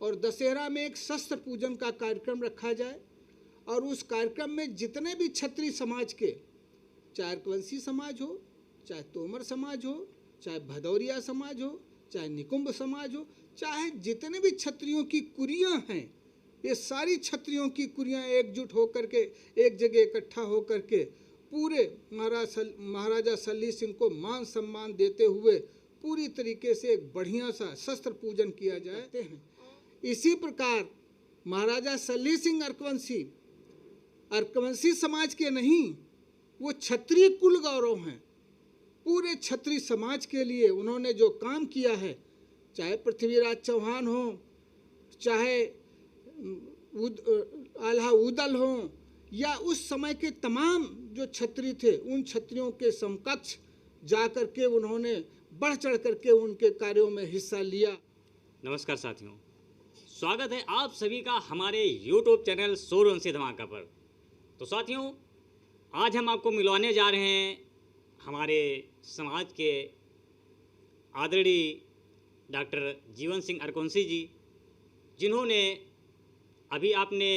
और दशहरा में एक शस्त्र पूजन का कार्यक्रम रखा जाए और उस कार्यक्रम में जितने भी क्षत्रिय समाज के, चाहे अरकवंशी समाज हो, चाहे तोमर समाज हो, चाहे भदौरिया समाज हो, चाहे निकुंभ समाज हो, चाहे जितने भी क्षत्रियों की कुरियां हैं, ये सारी क्षत्रियों की कुरियां एकजुट होकर के एक जगह इकट्ठा होकर के पूरे महाराजा सल्ली सिंह को मान सम्मान देते हुए पूरी तरीके से एक बढ़िया सा शस्त्र पूजन किया जाते हैं। इसी प्रकार महाराजा सल्ली सिंह अरकवंशी समाज के नहीं, वो क्षत्रिय कुल गौरव हैं। पूरे क्षत्रिय समाज के लिए उन्होंने जो काम किया है, चाहे पृथ्वीराज चौहान हो, चाहे आल्हा उदल हो, या उस समय के तमाम जो क्षत्रिय थे, उन क्षत्रियों के समकक्ष जाकर के उन्होंने बढ़ चढ़ करके उनके कार्यों में हिस्सा लिया। नमस्कार साथियों, स्वागत है आप सभी का हमारे YouTube चैनल सूर्यवंशी धमाका पर। तो साथियों, आज हम आपको मिलवाने जा रहे हैं हमारे समाज के आदरणीय डॉक्टर जीवन सिंह अरकवंशी जी, जिन्होंने अभी आपने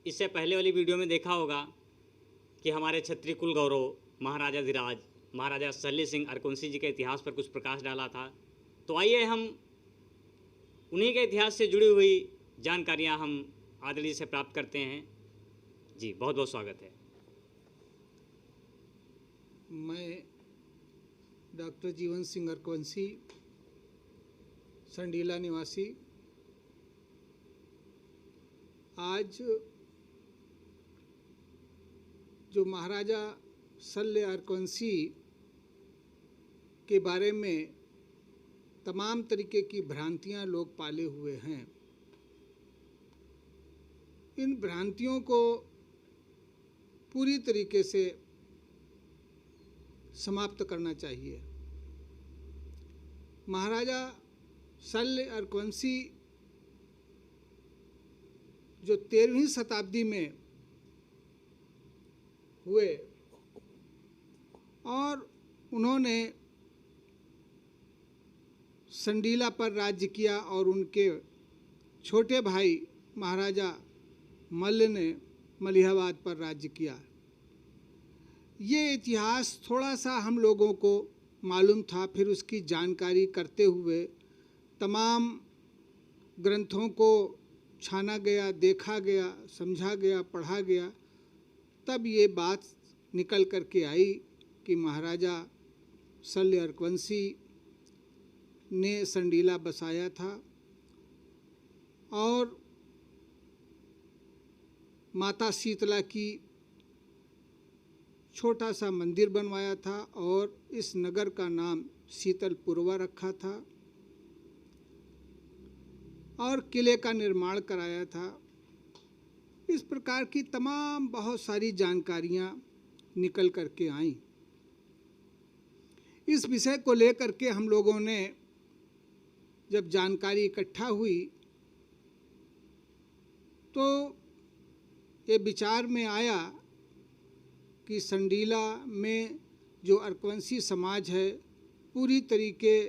इससे पहले वाली वीडियो में देखा होगा कि हमारे क्षत्रिय कुल गौरव महाराजा धीराज महाराजा सल्ली सिंह अरकवंशी जी के इतिहास पर कुछ प्रकाश डाला था। तो आइए हम उन्हीं के इतिहास से जुड़ी हुई जानकारियां हम आदरणीय से प्राप्त करते हैं। जी बहुत बहुत स्वागत है। मैं डॉक्टर जीवन सिंह अरकवंशी, संडीला निवासी, आज जो महाराजा सल्ले अरकवंशी के बारे में तमाम तरीके की भ्रांतियां लोग पाले हुए हैं, इन भ्रांतियों को पूरी तरीके से समाप्त करना चाहिए। महाराजा सल्ले अरकवंशी जो 13वीं शताब्दी में हुए और उन्होंने संडीला पर राज्य किया और उनके छोटे भाई महाराजा मल्ल ने मलिहाबाद पर राज्य किया। ये इतिहास थोड़ा सा हम लोगों को मालूम था, फिर उसकी जानकारी करते हुए तमाम ग्रंथों को छाना गया, देखा गया, समझा गया, पढ़ा गया, तब ये बात निकल कर के आई कि महाराजा सल्ले अरकवंशी ने संडीला बसाया था और माता शीतला की छोटा सा मंदिर बनवाया था और इस नगर का नाम शीतलपुरवा रखा था और किले का निर्माण कराया था। इस प्रकार की तमाम बहुत सारी जानकारियां निकल करके आईं। इस विषय को लेकर के हम लोगों ने जब जानकारी इकट्ठा हुई तो ये विचार में आया कि संडीला में जो अरकवंशी समाज है, पूरी तरीके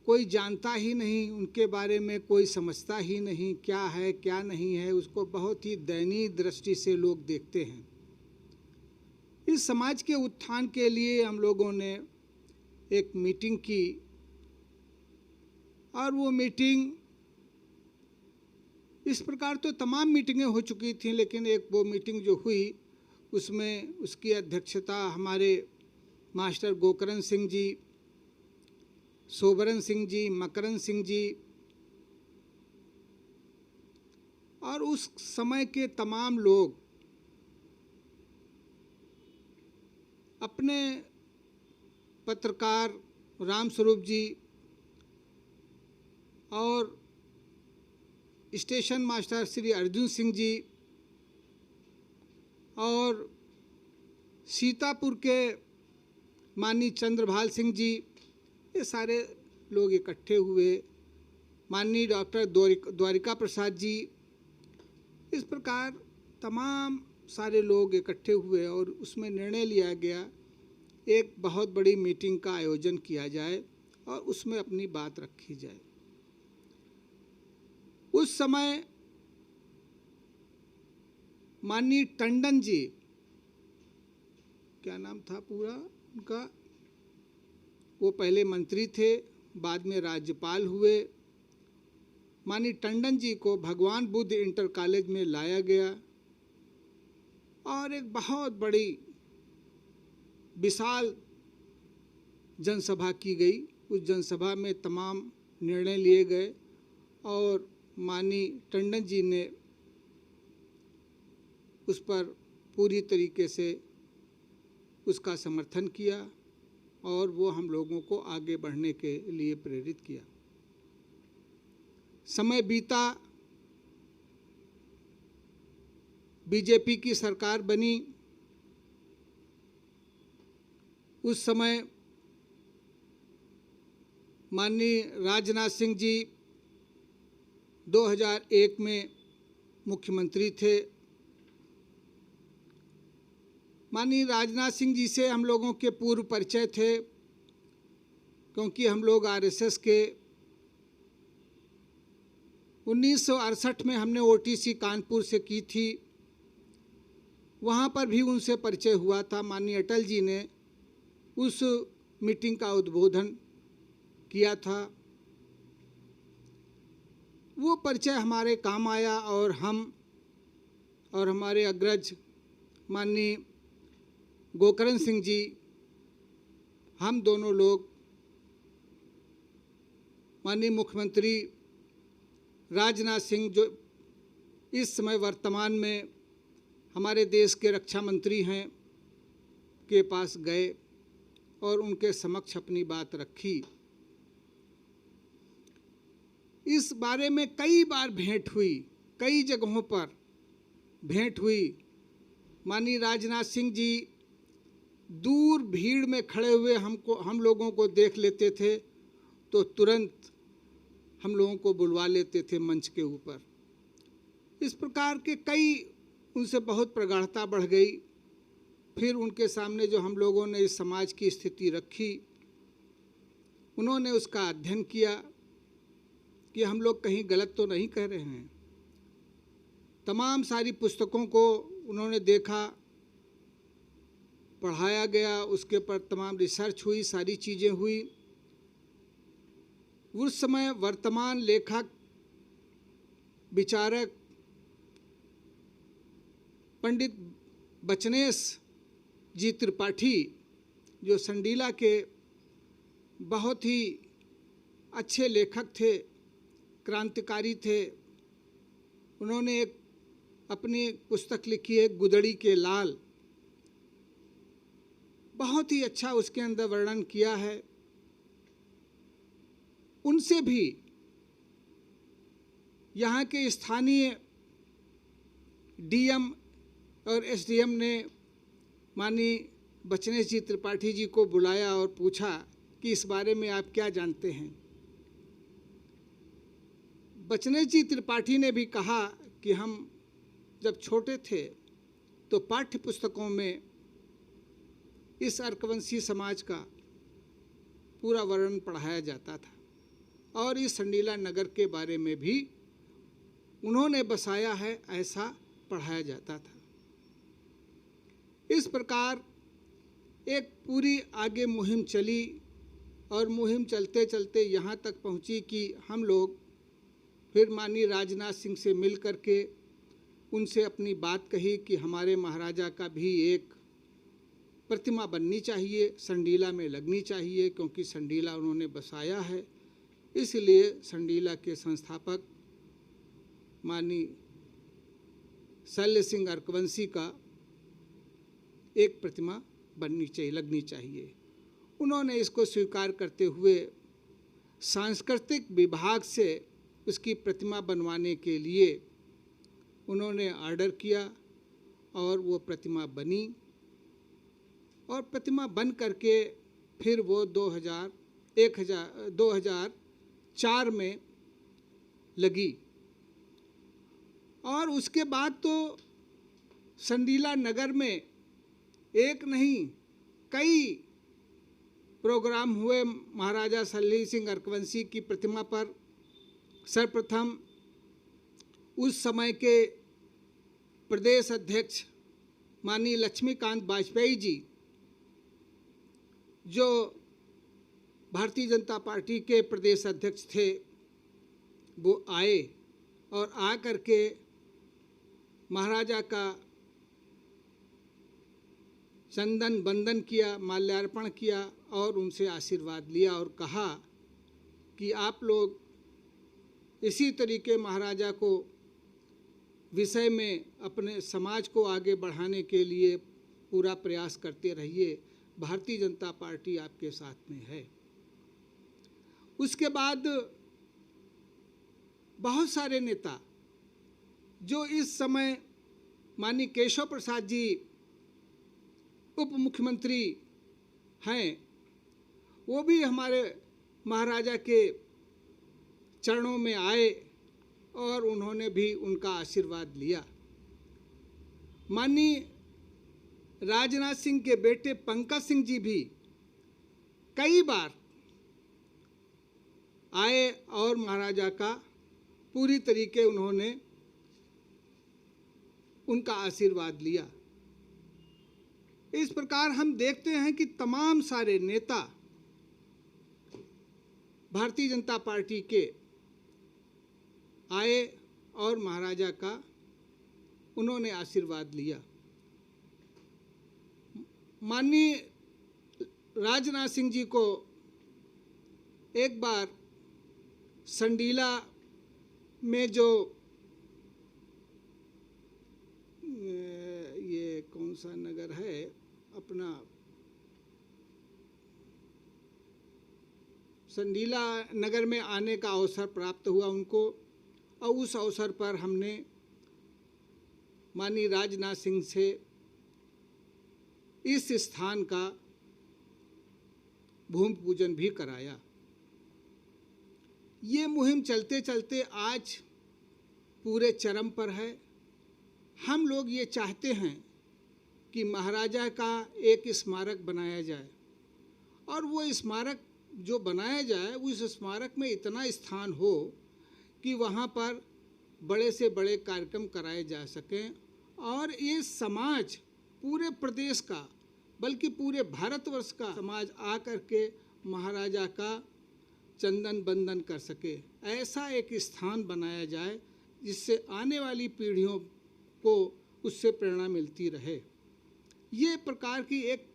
कोई जानता ही नहीं, उनके बारे में कोई समझता ही नहीं, क्या है क्या नहीं है, उसको बहुत ही दयनीय दृष्टि से लोग देखते हैं। इस समाज के उत्थान के लिए हम लोगों ने एक मीटिंग की और वो मीटिंग, इस प्रकार तो तमाम मीटिंगें हो चुकी थीं, लेकिन एक वो मीटिंग जो हुई उसमें उसकी अध्यक्षता हमारे मास्टर गोकरण सिंह जी, सोबरन सिंह जी, मकरन सिंह जी और उस समय के तमाम लोग अपने पत्रकार रामस्वरूप जी और स्टेशन मास्टर श्री अर्जुन सिंह जी और सीतापुर के माननीय चंद्रभाल सिंह जी, ये सारे लोग इकट्ठे हुए। माननीय डॉक्टर द्वारिका प्रसाद जी, इस प्रकार तमाम सारे लोग इकट्ठे हुए और उसमें निर्णय लिया गया एक बहुत बड़ी मीटिंग का आयोजन किया जाए और उसमें अपनी बात रखी जाए। उस समय माननीय टंडन जी, क्या नाम था पूरा उनका, वो पहले मंत्री थे, बाद में राज्यपाल हुए। माननीय टंडन जी को भगवान बुद्ध इंटर कॉलेज में लाया गया और एक बहुत बड़ी विशाल जनसभा की गई। उस जनसभा में तमाम निर्णय लिए गए और माननीय टंडन जी ने उस पर पूरी तरीके से उसका समर्थन किया और वो हम लोगों को आगे बढ़ने के लिए प्रेरित किया। समय बीता, बीजेपी की सरकार बनी। उस समय माननीय राजनाथ सिंह जी 2001 में मुख्यमंत्री थे। माननीय राजनाथ सिंह जी से हम लोगों के पूर्व परिचय थे, क्योंकि हम लोग आरएसएस के 1968 में हमने ओटीसी कानपुर से की थी, वहाँ पर भी उनसे परिचय हुआ था। माननीय अटल जी ने उस मीटिंग का उद्बोधन किया था। वो परिचय हमारे काम आया और हम और हमारे अग्रज माननीय गोकर्ण सिंह जी, हम दोनों लोग माननीय मुख्यमंत्री राजनाथ सिंह, जो इस समय वर्तमान में हमारे देश के रक्षा मंत्री हैं, के पास गए और उनके समक्ष अपनी बात रखी। इस बारे में कई बार भेंट हुई, कई जगहों पर भेंट हुई। माननीय राजनाथ सिंह जी दूर भीड़ में खड़े हुए हम लोगों को देख लेते थे तो तुरंत हम लोगों को बुलवा लेते थे मंच के ऊपर। इस प्रकार के कई, उनसे बहुत प्रगाढ़ता बढ़ गई। फिर उनके सामने जो हम लोगों ने इस समाज की स्थिति रखी, उन्होंने उसका अध्ययन किया कि हम लोग कहीं गलत तो नहीं कह रहे हैं। तमाम सारी पुस्तकों को उन्होंने देखा, पढ़ाया गया, उसके पर तमाम रिसर्च हुई, सारी चीज़ें हुई। उस समय वर्तमान लेखक, विचारक पंडित बचनेश जी त्रिपाठी, जो संडीला के बहुत ही अच्छे लेखक थे, क्रांतिकारी थे, उन्होंने एक अपनी पुस्तक लिखी है गुदड़ी के लाल। बहुत ही अच्छा उसके अंदर वर्णन किया है। उनसे भी यहाँ के स्थानीय डीएम और एसडीएम ने माननीय बचनेश जी त्रिपाठी जी को बुलाया और पूछा कि इस बारे में आप क्या जानते हैं। बचनेश जी त्रिपाठी ने भी कहा कि हम जब छोटे थे तो पाठ्य पुस्तकों में इस अर्कवंशी समाज का पूरा वर्णन पढ़ाया जाता था और इस संडीला नगर के बारे में भी उन्होंने बसाया है, ऐसा पढ़ाया जाता था। इस प्रकार एक पूरी आगे मुहिम चली और मुहिम चलते चलते यहाँ तक पहुँची कि हम लोग फिर माननीय राजनाथ सिंह से मिल करके उनसे अपनी बात कही कि हमारे महाराजा का भी एक प्रतिमा बननी चाहिए, संडीला में लगनी चाहिए, क्योंकि संडीला उन्होंने बसाया है। इसलिए संडीला के संस्थापक माननीय शल्य सिंह अर्कवंशी का एक प्रतिमा बननी चाहिए, लगनी चाहिए। उन्होंने इसको स्वीकार करते हुए सांस्कृतिक विभाग से उसकी प्रतिमा बनवाने के लिए उन्होंने ऑर्डर किया और वो प्रतिमा बनी और प्रतिमा बन करके फिर वो 2004 में लगी। और उसके बाद तो संडीला नगर में एक नहीं कई प्रोग्राम हुए महाराजा शल्य सिंह अर्कवंशी की प्रतिमा पर। सर्वप्रथम उस समय के प्रदेश अध्यक्ष माननीय लक्ष्मीकांत वाजपेयी जी, जो भारतीय जनता पार्टी के प्रदेश अध्यक्ष थे, वो आए और आकर के महाराजा का चंदन बंदन किया, माल्यार्पण किया और उनसे आशीर्वाद लिया और कहा कि आप लोग इसी तरीके महाराजा को विषय में अपने समाज को आगे बढ़ाने के लिए पूरा प्रयास करते रहिए, भारतीय जनता पार्टी आपके साथ में है। उसके बाद बहुत सारे नेता जो इस समय माननीय केशव प्रसाद जी उप मुख्यमंत्री हैं, वो भी हमारे महाराजा के चरणों में आए और उन्होंने भी उनका आशीर्वाद लिया। माननीय राजनाथ सिंह के बेटे पंकज सिंह जी भी कई बार आए और महाराजा का पूरी तरीके उन्होंने उनका आशीर्वाद लिया। इस प्रकार हम देखते हैं कि तमाम सारे नेता भारतीय जनता पार्टी के आए और महाराजा का उन्होंने आशीर्वाद लिया। माननीय राजनाथ सिंह जी को एक बार संडीला में जो ये कौन सा नगर है अपना, संडीला नगर में आने का अवसर प्राप्त हुआ उनको, और उस अवसर पर हमने माननीय राजनाथ सिंह से इस स्थान का भूमि पूजन भी कराया। ये मुहिम चलते चलते आज पूरे चरम पर है। हम लोग ये चाहते हैं कि महाराजा का एक स्मारक बनाया जाए और वो स्मारक जो बनाया जाए उस स्मारक में इतना स्थान हो कि वहाँ पर बड़े से बड़े कार्यक्रम कराए जा सकें और ये समाज पूरे प्रदेश का बल्कि पूरे भारतवर्ष का समाज आकर के महाराजा का चंदन बंदन कर सके। ऐसा एक स्थान बनाया जाए जिससे आने वाली पीढ़ियों को उससे प्रेरणा मिलती रहे। ये प्रकार की एक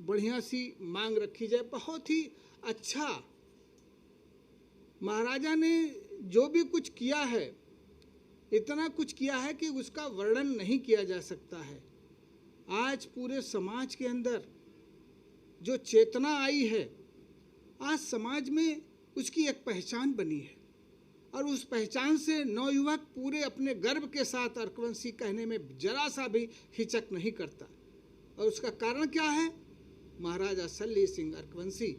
बढ़िया सी मांग रखी जाए। बहुत ही अच्छा महाराजा ने जो भी कुछ किया है, इतना कुछ किया है कि उसका वर्णन नहीं किया जा सकता है। आज पूरे समाज के अंदर जो चेतना आई है, आज समाज में उसकी एक पहचान बनी है और उस पहचान से नवयुवक पूरे अपने गर्व के साथ अर्कवंशी कहने में जरा सा भी हिचक नहीं करता। और उसका कारण क्या है? महाराजा सल्ली सिंह अर्कवंशी।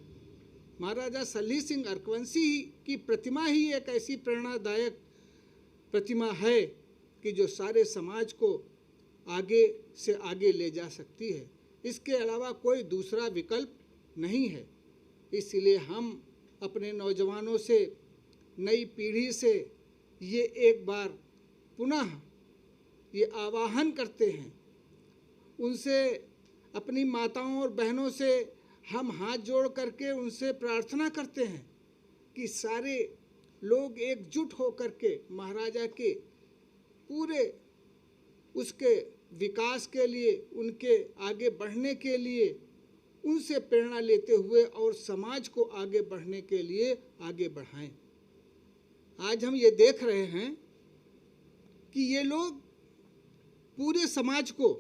महाराजा सल्ली सिंह अर्कवंशी की प्रतिमा ही एक ऐसी प्रेरणादायक प्रतिमा है कि जो सारे समाज को आगे से आगे ले जा सकती है। इसके अलावा कोई दूसरा विकल्प नहीं है। इसलिए हम अपने नौजवानों से, नई पीढ़ी से ये एक बार पुनः ये आवाहन करते हैं, उनसे, अपनी माताओं और बहनों से हम हाथ जोड़ करके उनसे प्रार्थना करते हैं कि सारे लोग एकजुट होकर के महाराजा के पूरे उसके विकास के लिए, उनके आगे बढ़ने के लिए उनसे प्रेरणा लेते हुए और समाज को आगे बढ़ने के लिए आगे बढ़ाएं। आज हम ये देख रहे हैं कि ये लोग पूरे समाज को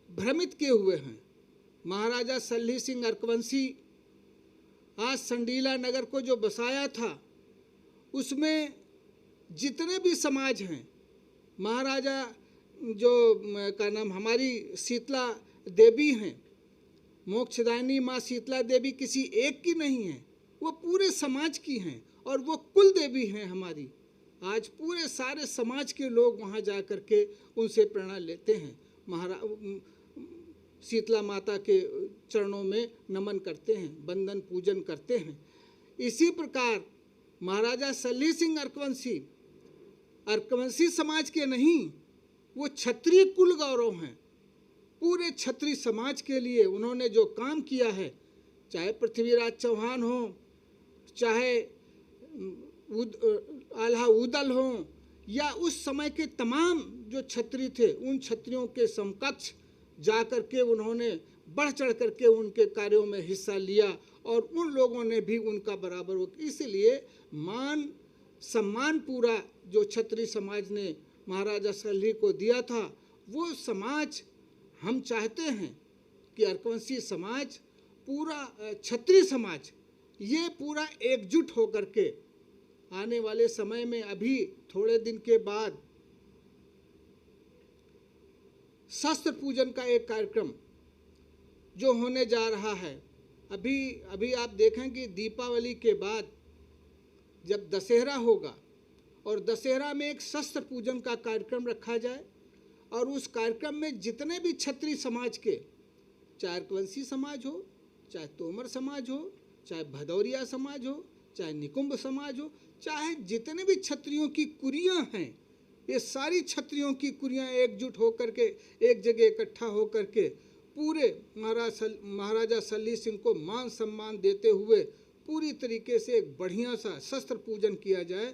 भ्रमित किए हुए हैं। महाराजा सल्ली सिंह अर्कवंशी आज संडीला नगर को जो बसाया था, उसमें जितने भी समाज हैं, महाराजा जो का नाम हमारी शीतला देवी हैं, मोक्षदायिनी माँ शीतला देवी किसी एक की नहीं है, वो पूरे समाज की हैं और वो कुल देवी हैं हमारी। आज पूरे सारे समाज के लोग वहाँ जा कर के उनसे प्रेरणा लेते हैं, शीतला माता के चरणों में नमन करते हैं, बंदन पूजन करते हैं। इसी प्रकार महाराजा सल्ली सिंह अर्कवंशी अर्कवंशी समाज के नहीं, वो क्षत्रिय कुल गौरव हैं। पूरे क्षत्रिय समाज के लिए उन्होंने जो काम किया है, चाहे पृथ्वीराज चौहान हो, चाहे आल्हा उदल हो, या उस समय के तमाम जो क्षत्रिय थे, उन क्षत्रियों के समकक्ष जा कर के उन्होंने बढ़ चढ़ करके उनके कार्यों में हिस्सा लिया और उन लोगों ने भी उनका बराबर हो। इसलिए मान सम्मान पूरा जो क्षत्रिय समाज ने महाराजा सलही को दिया था, वो समाज हम चाहते हैं कि अर्कवंशी समाज, पूरा क्षत्रिय समाज, ये पूरा एकजुट होकर के आने वाले समय में, अभी थोड़े दिन के बाद शस्त्र पूजन का एक कार्यक्रम जो होने जा रहा है। अभी आप देखें कि दीपावली के बाद जब दशहरा होगा और दशहरा में एक शस्त्र पूजन का कार्यक्रम रखा जाए और उस कार्यक्रम में जितने भी क्षत्रिय समाज के, चाहे अर्कवंशी समाज हो, चाहे तोमर समाज हो, चाहे भदौरिया समाज हो, चाहे निकुंभ समाज हो, चाहे जितने भी क्षत्रियों की कुरियां हैं, ये सारी क्षत्रियों की कुरियां एकजुट होकर के एक जगह इकट्ठा होकर के पूरे महाराजा सल्ली सिंह को मान सम्मान देते हुए पूरी तरीके से एक बढ़िया सा शस्त्र पूजन किया जाए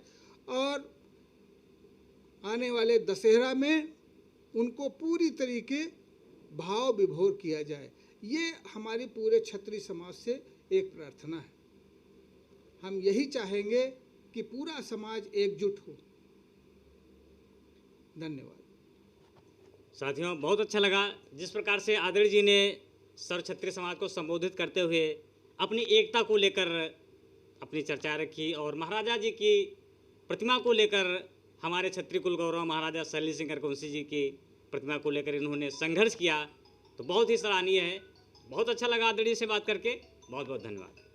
और आने वाले दशहरा में उनको पूरी तरीके भाव विभोर किया जाए। ये हमारी पूरे क्षत्रिय समाज से एक प्रार्थना है। हम यही चाहेंगे कि पूरा समाज एकजुट हो। धन्यवाद। साथियों, बहुत अच्छा लगा जिस प्रकार से आदरणीय जी ने सर्व क्षत्रिय समाज को संबोधित करते हुए अपनी एकता को लेकर अपनी चर्चा रखी और महाराजा जी की प्रतिमा को लेकर, हमारे क्षत्रिय कुल गौरव महाराजा सल्ली सिंह अर्कवंशी जी की प्रतिमा को लेकर इन्होंने संघर्ष किया, तो बहुत ही सराहनीय है। बहुत अच्छा लगा आदरणीय से बात करके। बहुत बहुत धन्यवाद।